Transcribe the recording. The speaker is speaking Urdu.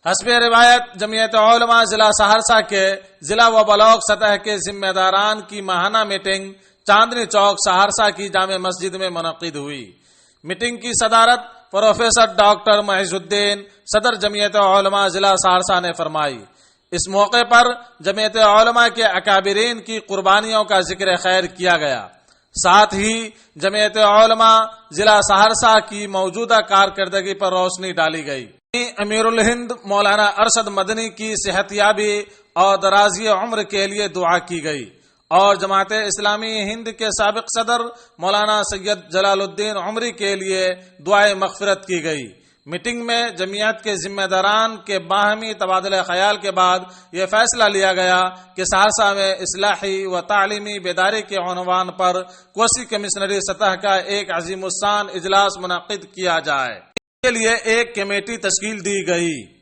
حسب روایت جمعیت علماء ضلع سہرسہ کے ضلع و بلاک سطح کے ذمہ داران کی ماہانہ میٹنگ چاندنی چوک سہرسہ کی جامع مسجد میں منعقد ہوئی۔ میٹنگ کی صدارت پروفیسر ڈاکٹر معیز الدین صدر جمعیت علماء ضلع سہرسہ نے فرمائی۔ اس موقع پر جمعیت علماء کے اکابرین کی قربانیوں کا ذکر خیر کیا گیا، ساتھ ہی جمعیت علماء ضلع سہرسہ کی موجودہ کارکردگی پر روشنی ڈالی گئی۔ امیر الہند مولانا ارشد مدنی کی صحت یابی اور درازی عمر کے لیے دعا کی گئی اور جماعت اسلامی ہند کے سابق صدر مولانا سید جلال الدین عمری کے لیے دعائے مغفرت کی گئی۔ میٹنگ میں جمعیت کے ذمہ داران کے باہمی تبادلہ خیال کے بعد یہ فیصلہ لیا گیا کہ سہرسہ میں اصلاحی و تعلیمی بیداری کے عنوان پر کوسی کمشنری سطح کا ایک عظیم الشان اجلاس منعقد کیا جائے۔ اس کے لیے ایک کمیٹی تشکیل دی گئی۔